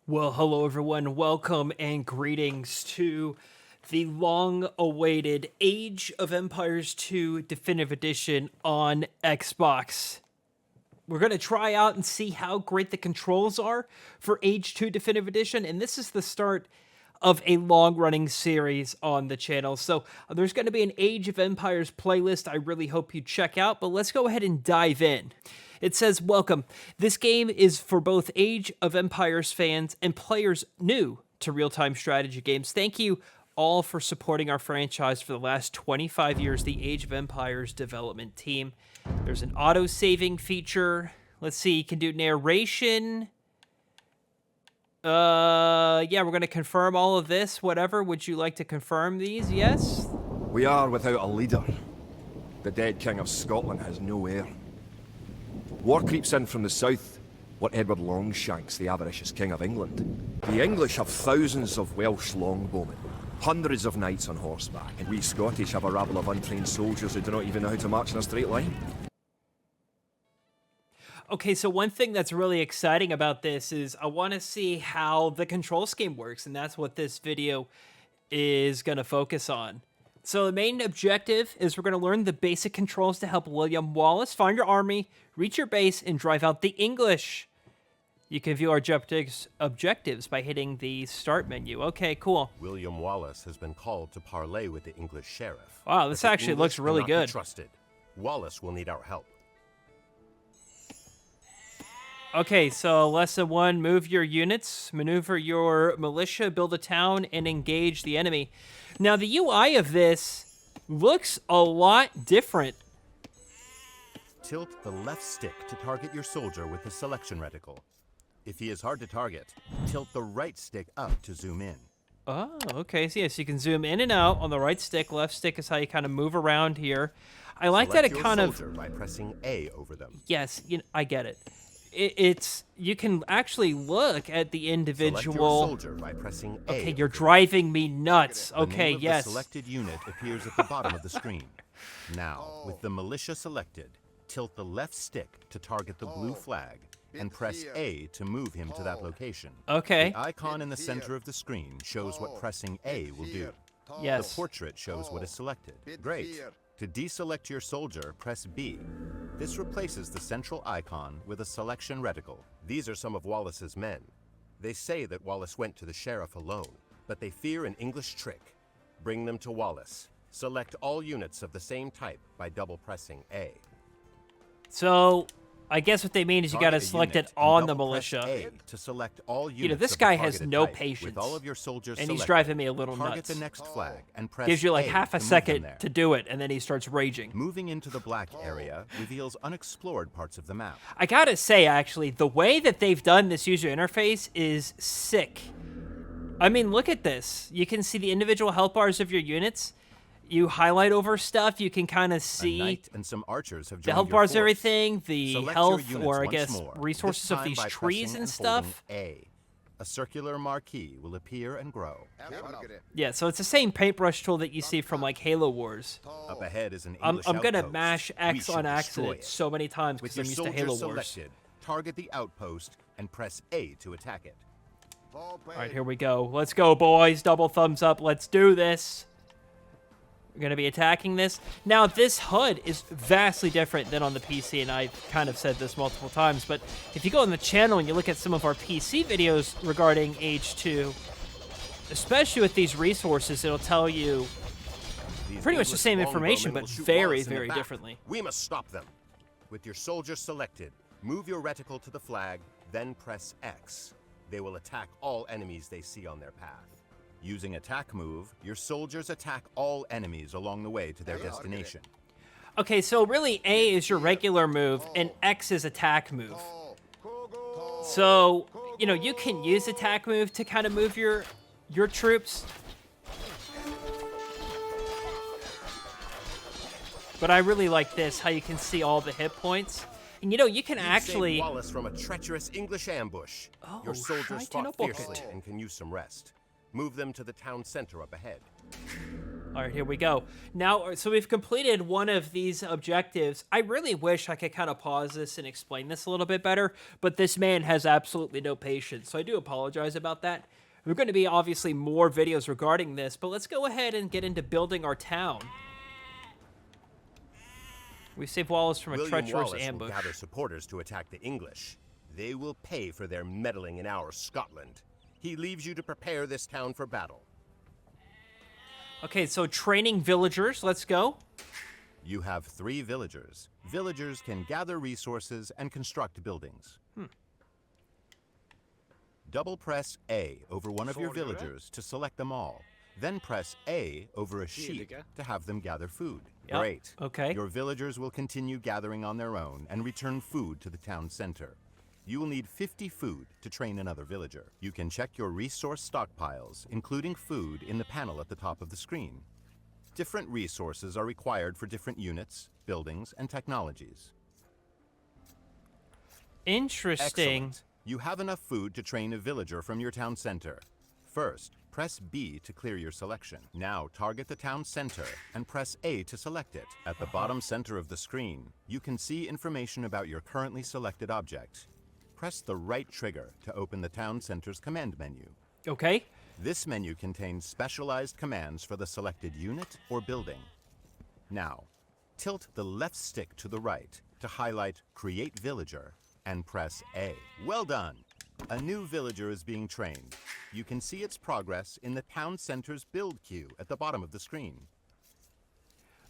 Well, hello everyone. Welcome and greetings to the long-awaited Age of Empires 2 Definitive Edition on Xbox. We're going to try out and see how great the controls are for Age 2 Definitive Edition, and this is the start of a long-running series on the channel. So there's going to be an Age of Empires playlist I really hope you check out, but let's go ahead and dive in. It says, welcome. This game is for both Age of Empires fans and players new to real-time strategy games. Thank you all for supporting our franchise for the last 25 years, the Age of Empires development team. There's an auto-saving feature. Let's see, you can do narration. Yeah, we're going to confirm all of this. Whatever, would you like to confirm these? Yes? We are without a leader. The dead King of Scotland has no heir. War creeps in from the south, what Edward Longshanks, the avaricious King of England. The English have thousands of Welsh longbowmen, hundreds of knights on horseback, and we Scottish have a rabble of untrained soldiers who do not even know how to march in a straight line. Okay, so one thing that's really exciting about this is I want to see how the control scheme works, and that's what this video is going to focus on. So the main objective is we're going to learn the basic controls to help William Wallace find your army, reach your base, and drive out the English. You can view our objectives by hitting the start menu. Okay, cool. William Wallace has been called to parley with the English sheriff. Wow, this actually looks really good. Trusted. Wallace will need our help. Okay, so lesson 1, move your units, maneuver your militia, build a town, and engage the enemy. Now, the UI of this looks a lot different. Tilt the left stick to target your soldier with the selection reticle. If he is hard to target, tilt the right stick up to zoom in. Oh, okay, so yes, you can zoom in and out on the right stick. Left stick is how you kind of move around here. I like that it kind of... Select your soldier by pressing A over them. Yes, I get it. It's you can actually look at the individual. Select your soldier by pressing A. Okay, you're driving me nuts. Okay, the name yes. of the selected unit appears at the bottom of the screen. Now, with the militia selected, tilt the left stick to target the blue flag and press A to move him to that location. Okay. The icon in the center of the screen shows what pressing A will do. Yes. The portrait shows what is selected. Great. To deselect your soldier, press B. This replaces the central icon with a selection reticle. These are some of Wallace's men. They say that Wallace went to the sheriff alone, but they fear an English trick. Bring them to Wallace. Select all units of the same type by double pressing A. So, I guess what they mean is you got to select it on the militia. A to select all units this of guy the has targeted no type, patience. with all of your soldiers And he's selected. driving me a little Target nuts. the next flag and press Gives you like A half a to move them second there. to do it, and then he starts raging. Moving into the black area reveals unexplored parts of the map. I gotta say, actually, the way that they've done this user interface is sick. I mean, look at this. You can see the individual health bars of your units. You highlight over stuff. You can kind of A see knight and some archers have the joined health your bars, force. everything, the Select health, your units or I once guess more, resources this of time these by trees pressing and holding stuff. A. A circular marquee will appear and grow. Yeah, so it's the same paintbrush tool that you see from like Halo Wars. Up ahead is an I'm English gonna outpost. mash We X shall on destroy accident it. so many times With because your I'm used to Halo soldiers Wars. selected, target the outpost and press A to attack it. All right, here we go. Let's go, boys. Double thumbs up. Let's do this. We're going to be attacking this. Now, this HUD is vastly different than on the PC, and I've kind of said this multiple times, but if you go on the channel and you look at some of our PC videos regarding Age 2, especially with these resources, it'll tell you These pretty much the English same information, longbowmen but will shoot very, Wallace in the very back. differently. We must stop them. With your soldiers selected, move your reticle to the flag, then press X. They will attack all enemies they see on their path. Using attack move, your soldiers attack all enemies along the way to their destination. Okay, so really A is your regular move, and X is attack move. So, you know, you can use attack move to kind of move your troops. But I really like this, how you can see all the hit points. And you know, you can You've actually... saved Wallace from a treacherous English ambush. Oh, Your soldiers shite in fought a bucket. fiercely and can use some rest. Move them to the town center up ahead. All right, here we go. Now, so we've completed one of these objectives. I really wish I could kind of pause this and explain this a little bit better, but this man has absolutely no patience, so I do apologize about that. We're going to be obviously more videos regarding this, but let's go ahead and get into building our town. We save Wallace from a William treacherous Wallace ambush. will gather supporters to attack the English. They will pay for their meddling in our Scotland. He leaves you to prepare this town for battle. Okay, so training villagers, let's go. You have 3 villagers. Villagers can gather resources and construct buildings. Double press A over one of your villagers to select them all. Then press A over a sheep to have them gather food. Yep. Great. Okay. Your villagers will continue gathering on their own and return food to the town center. You will need 50 food to train another villager. You can check your resource stockpiles, including food, in the panel at the top of the screen. Different resources are required for different units, buildings, and technologies. Interesting. Excellent. You have enough food to train a villager from your town center. First, press B to clear your selection. Now target the town center and press A to select it. At the bottom center of the screen, you can see information about your currently selected object. Press the right trigger to open the town center's command menu. Okay. This menu contains specialized commands for the selected unit or building. Now, tilt the left stick to the right to highlight Create Villager and press A. Well done! A new villager is being trained. You can see its progress in the town center's build queue at the bottom of the screen.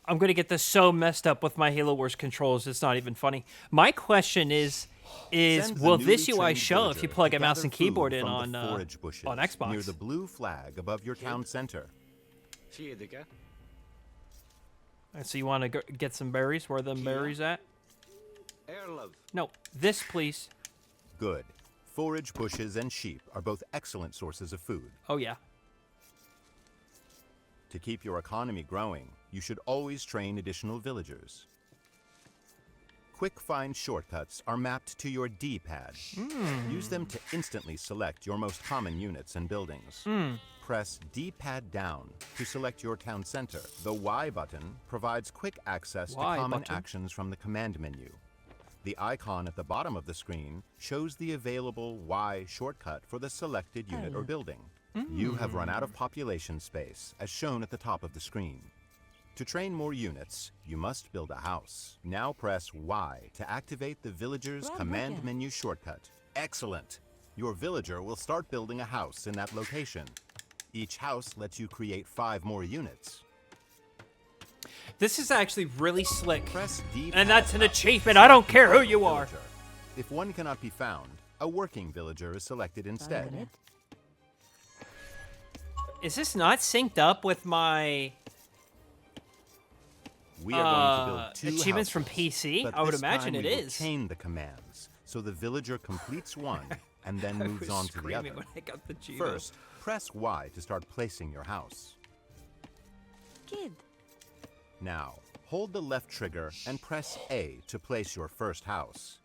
I'm going to get this so messed up with my Halo Wars controls, it's not even funny. My question is will this UI show if you plug a mouse and keyboard in on Xbox? Near the blue flag above your town center. So you want to get some berries? Where are the berries at? No, this please. Good. Forage bushes and sheep are both excellent sources of food. Oh yeah. To keep your economy growing, you should always train additional villagers. Quick find shortcuts are mapped to your D-pad. Use them to instantly select your most common units and buildings. Press D-pad down to select your town center. The Y button provides quick access to common actions from the command menu. The icon at the bottom of the screen shows the available Y shortcut for the selected unit or building. You have run out of population space, as shown at the top of the screen. To train more units, you must build a house. Now press Y to activate the villager's command menu shortcut. Excellent! Your villager will start building a house in that location. Each house lets you create 5 more units. This is actually really slick. Press D and that's an achievement. I don't care who you are. If one cannot be found, a working villager is selected instead. Is this not synced up with my We are going to build 2 achievements houses, from PC? but I would this imagine time it we will is. chain the commands, so the villager completes one and then moves on to the other. When I got the First, press Y to start placing your house. Kid. Now, hold the left trigger and press A to place your first house.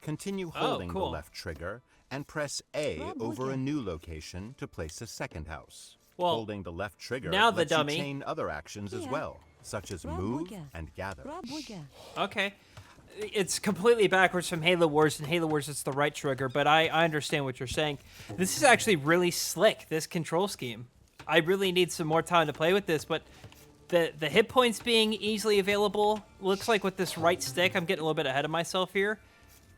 Continue holding the left trigger and press A over a new location to place a second house. Well, holding the left trigger now the lets dummy. you chain other actions as well, such as move and gather. Okay. It's completely backwards from Halo Wars. In Halo Wars, it's the right trigger, but I understand what you're saying. This is actually really slick, this control scheme. I really need some more time to play with this, but the hit points being easily available, looks like with this right stick, I'm getting a little bit ahead of myself here,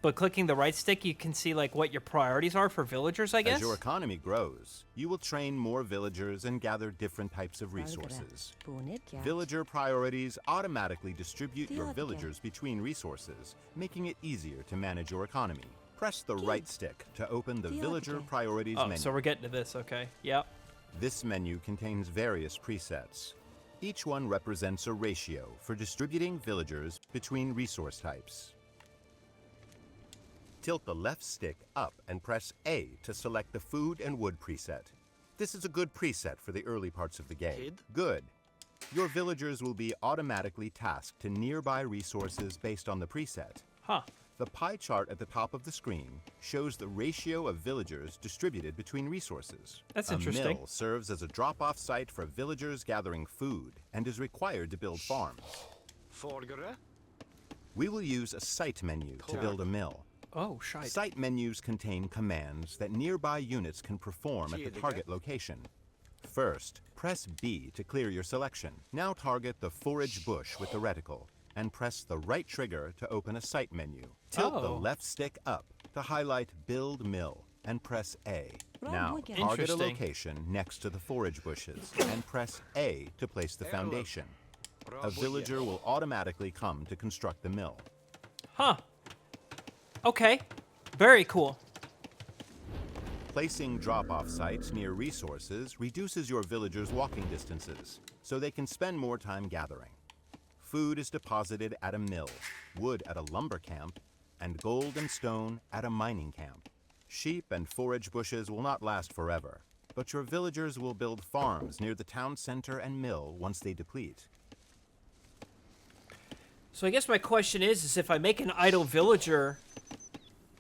but clicking the right stick, you can see like what your priorities are for villagers, I guess? As your economy grows, you will train more villagers and gather different types of resources. Villager priorities automatically distribute your villagers between resources, making it easier to manage your economy. Press the right stick to open the Villager Priorities menu. So we're getting to this, okay. Yep. This menu contains various presets. Each one represents a ratio for distributing villagers between resource types. Tilt the left stick up and press A to select the Food and Wood preset. This is a good preset for the early parts of the game. Good. Your villagers will be automatically tasked to nearby resources based on the preset. Huh. The pie chart at the top of the screen shows the ratio of villagers distributed between resources. That's a interesting. mill serves as a drop-off site for villagers gathering food and is required to build farms. We will use a site menu to build a mill. Oh, shite. Site menus contain commands that nearby units can perform at the target location. First, press B to clear your selection. Now target the forage bush with the reticle and press the right trigger to open a site menu. Tilt the left stick up to highlight Build Mill and press A. Now, target a Interesting. location next to the forage bushes and press A to place the foundation. A villager will automatically come to construct the mill. Huh. Okay. Very cool. Placing drop-off sites near resources reduces your villagers' walking distances, so they can spend more time gathering. Food is deposited at a mill, wood at a lumber camp, and gold and stone at a mining camp. Sheep and forage bushes will not last forever, but your villagers will build farms near the town center and mill once they deplete. So I guess my question is if I make an idle villager...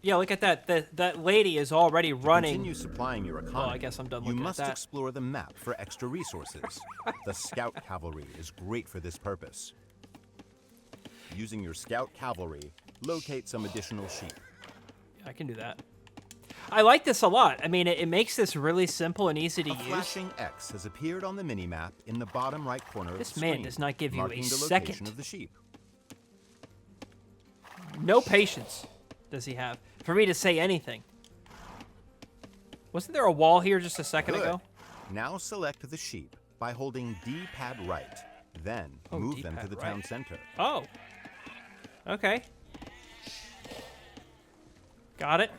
Yeah, look at that. That lady is already running. Continue supplying your economy. I guess I'm done You looking at must that. explore the map for extra resources. The scout cavalry is great for this purpose. Using your scout cavalry, locate some additional sheep. I can do that. I like this a lot. I mean, it makes this really simple and easy to A use. flashing X has appeared on the minimap in the bottom right corner of This the man screen, does not give you a marking the second. location of the sheep. No patience does he have for me to say anything. Wasn't there a wall here just a second Good. ago? Now select the sheep by holding D-pad right. Then move them to D-pad the right. town center. Oh. Okay. Got it.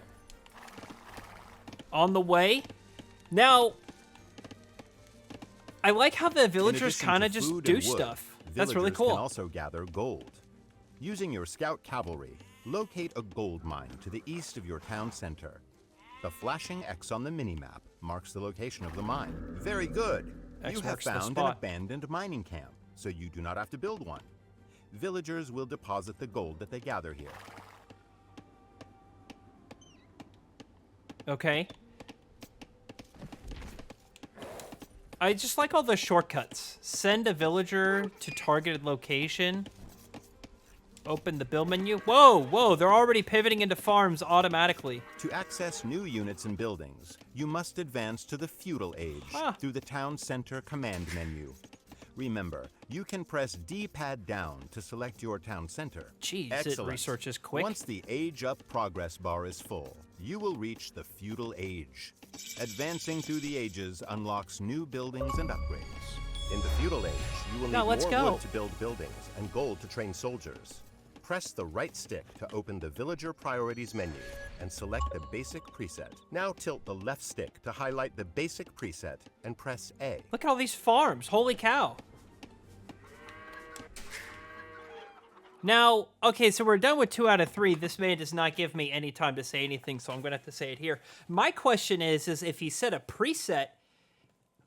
On the way. Now, I like how the In villagers addition kind to of just food do and wood, stuff. That's really villagers cool. Can also gather gold. Using your scout cavalry, locate a gold mine to the east of your town center. The flashing X on the minimap marks the location of the mine. Very good. X You have marks the found an spot. abandoned mining camp, so you do not have to build one. Villagers will deposit the gold that they gather here. Okay. I just like all the shortcuts. Send a villager to targeted location. Open the build menu. Whoa, whoa, they're already pivoting into farms automatically. To access new units and buildings, you must advance to the feudal age through the town center command menu. Remember, you can press D-pad down to select your town center. Jeez, Excellent. it researches quick. Once the age up progress bar is full, you will reach the feudal age. Advancing through the ages unlocks new buildings and upgrades. In the feudal age, you will Now, need let's more go. wood to build buildings and gold to train soldiers. Press the right stick to open the Villager Priorities menu and select the basic preset. Now tilt the left stick to highlight the basic preset and press A. Look at all these farms. Holy cow. Now, okay, so we're done with 2 out of 3. This man does not give me any time to say anything, so I'm going to have to say it here. My question is if he set a preset,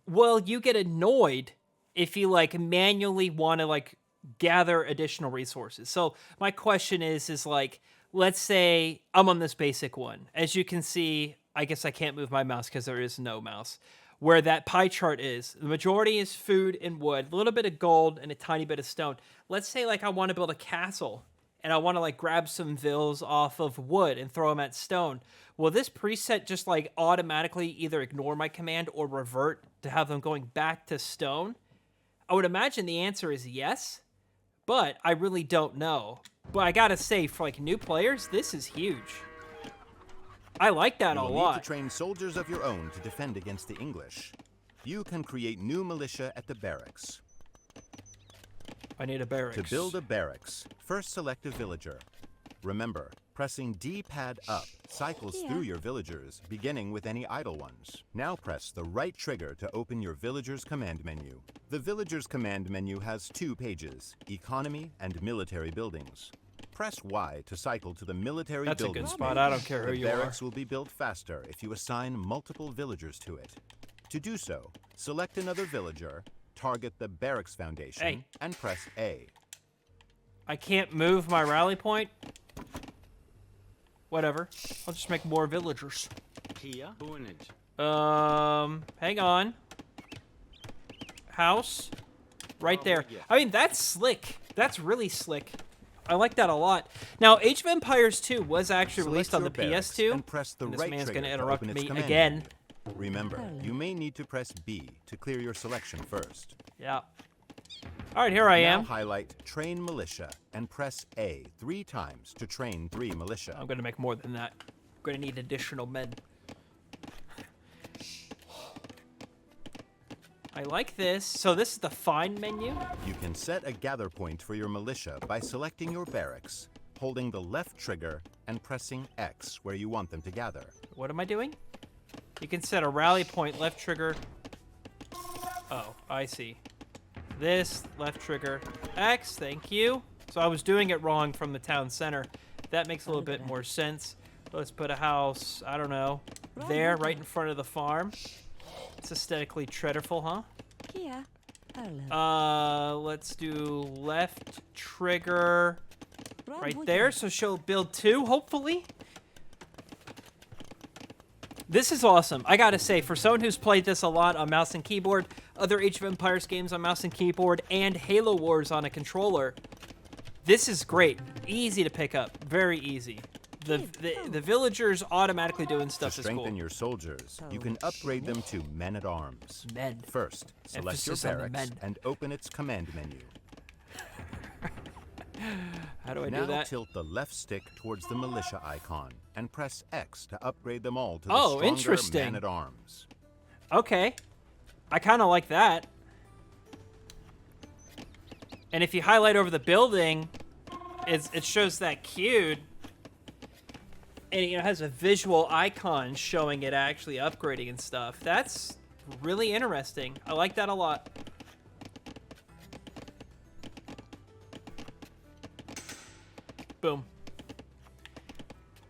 will you get annoyed if you, like, manually want to, like, gather additional resources? So my question is like, let's say I'm on this basic one. As you can see, I guess I can't move my mouse because there is no mouse. Where that pie chart is, the majority is food and wood, a little bit of gold and a tiny bit of stone. Let's say like I want to build a castle and I want to like grab some vills off of wood and throw them at stone. Will this preset just like automatically either ignore my command or revert to have them going back to stone? I would imagine the answer is yes, but I really don't know. But I gotta say, for like new players, this is huge. I like that a You will need lot. to train soldiers of your own to defend against the English. You can create new militia at the barracks. I need a barracks. To build a barracks, first select a villager. Remember, pressing D-pad up cycles through your villagers, beginning with any idle ones. Now press the right trigger to open your villager's command menu. The villager's command menu has 2 pages, economy and military buildings. Press Y to cycle to the military That's a buildings good spot. page. I don't care who The you are. barracks will be built faster if you assign multiple villagers to it. To do so, select another villager, target the barracks foundation, Hey. and press A. I can't move my rally point. Whatever. I'll just make more villagers. Kia Bunage. Hang on. House. Right there. I mean, that's slick. That's really slick. I like that a lot. Now, Age of Empires 2 was actually released on the PS2. And press the And this right man's trigger going to to interrupt open its me command again. menu. Remember, you may need to press B to clear your selection first. Yeah. All right, here I Now am. highlight Train Militia and press A 3 times to train 3 militia. I'm going to make more than that. I'm going to need additional men. I like this. So this is the find menu. You can set a gather point for your militia by selecting your barracks, holding the left trigger, and pressing X where you want them to gather. What am I doing? You can set a rally point, left trigger. Oh, I see. This, left trigger, X, thank you. So I was doing it wrong from the town center. That makes a little bit more sense. Let's put a house, I don't know, there, right in front of the farm. It's aesthetically treaderful, huh? Kia Erlen. Let's do left trigger right Bravo there, so she'll build 2, hopefully. This is awesome. I gotta say, for someone who's played this a lot on mouse and keyboard, other Age of Empires games on mouse and keyboard, and Halo Wars on a controller, this is great. Easy to pick up. Very easy. The villagers automatically doing stuff To is cool. strengthen your soldiers, you can upgrade them to men-at-arms. Men. First, select your Emphasis on the barracks men. and open its command menu. How do I Now do that? tilt the left stick towards the militia icon and press X to upgrade them all to the Oh, stronger interesting. man-at-arms. Okay. I kind of like that. And if you highlight over the building, it shows that queued. And it has a visual icon showing it actually upgrading and stuff. That's really interesting. I like that a lot. Boom.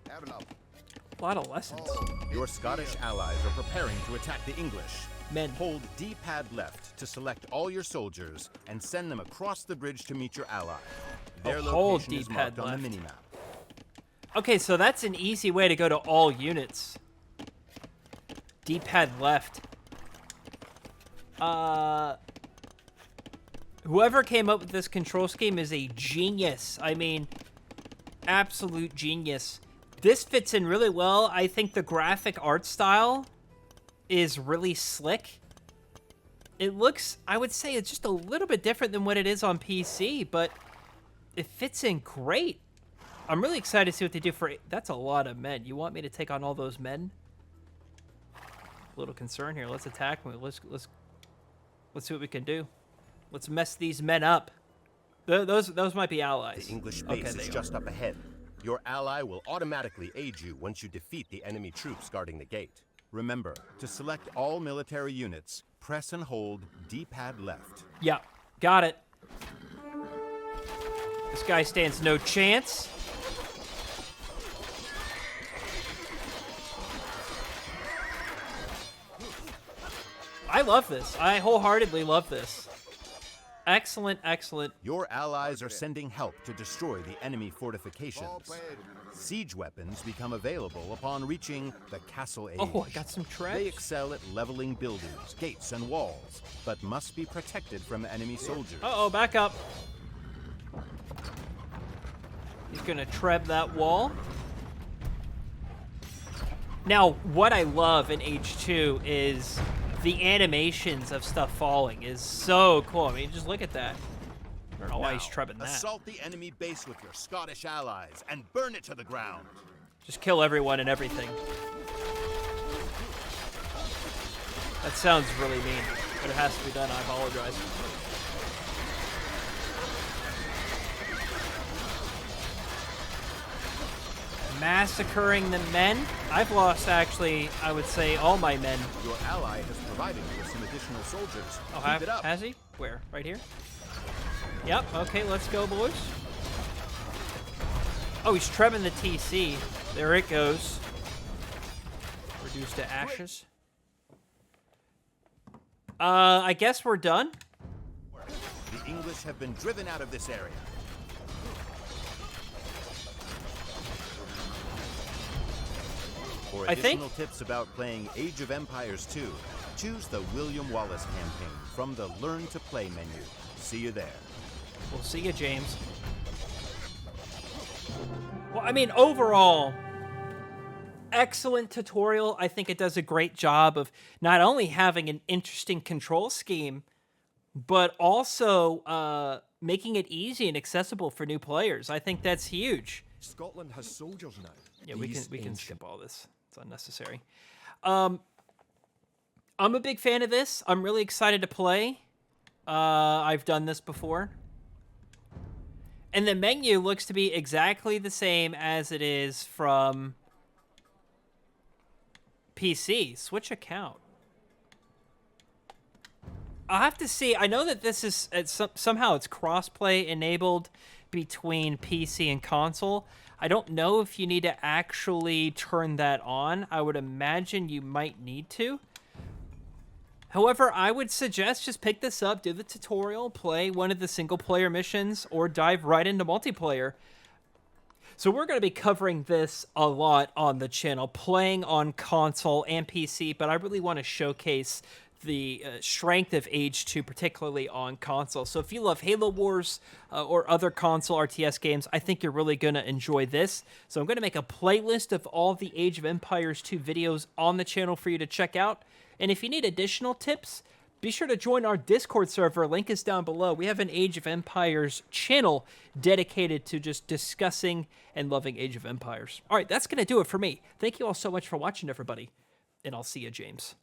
A lot of lessons. Your Scottish allies are preparing to attack the English. Men. Hold D-pad left to select all your soldiers and send them across the bridge to meet your ally. Their hold location is D-pad marked on the left. minimap. Okay, so that's an easy way to go to all units. D-pad left. Whoever came up with this control scheme is a genius. I mean, absolute genius. This fits in really well. I think the graphic art style is really slick. It looks, I would say it's just a little bit different than what it is on PC, but it fits in great. I'm really excited to see what they do for... That's a lot of men. You want me to take on all those men? A little concern here. Let's attack them. Let's see what we can do. Let's mess these men up. Those might be allies. The English base they is are. just up ahead. Your ally will automatically aid you once you defeat the enemy troops guarding the gate. Remember, to select all military units, press and hold D-pad left. Yeah, got it. This guy stands no chance. I love this. I wholeheartedly love this. Excellent, excellent. Your allies are sending help to destroy the enemy fortifications. Siege weapons become available upon reaching the castle age. Oh, I got some They treasure. excel at leveling buildings, gates, and walls, but must be protected from enemy soldiers. Uh-oh, back up. He's gonna treb that wall. Now, what I love in H2 is the animations of stuff falling is so cool. I mean, just look at that. I don't know why he's trebbing that. Assault the enemy base with your Scottish allies and burn it to the ground. Just kill everyone and everything. That sounds really mean, but it has to be done. I apologize. Massacring the men. I've lost, actually, I would say, all my men. Your ally has provided you with some additional soldiers. Oh, Keep it up. has he? Where? Right here? Yep, okay, let's go, boys. Oh, he's trebbing the TC. There it goes. Reduced to ashes. I guess we're done. The English have been driven out of this area. For I think. additional tips about playing Age of Empires 2, choose the William Wallace campaign from the Learn to Play menu. See you there. We'll see you, James. Well, I mean, overall, excellent tutorial. I think it does a great job of not only having an interesting control scheme, but also making it easy and accessible for new players. I think that's huge. Scotland has soldiers now. Yeah, we These can ancient- skip all this. It's unnecessary. I'm a big fan of this. I'm really excited to play. I've done this before. And the menu looks to be exactly the same as it is from PC. Switch account. I'll have to see. I know that this is somehow it's crossplay enabled between PC and console. I don't know if you need to actually turn that on. I would imagine you might need to. However, I would suggest just pick this up, do the tutorial, play one of the single-player missions, or dive right into multiplayer. So we're going to be covering this a lot on the channel, playing on console and PC, but I really want to showcase the strength of Age 2, particularly on console. So if you love Halo Wars or other console RTS games, I think you're really going to enjoy this. So I'm going to make a playlist of all the Age of Empires 2 videos on the channel for you to check out. And if you need additional tips, be sure to join our Discord server. Link is down below. We have an Age of Empires channel dedicated to just discussing and loving Age of Empires. All right, that's going to do it for me. Thank you all so much for watching, everybody. And I'll see you, James.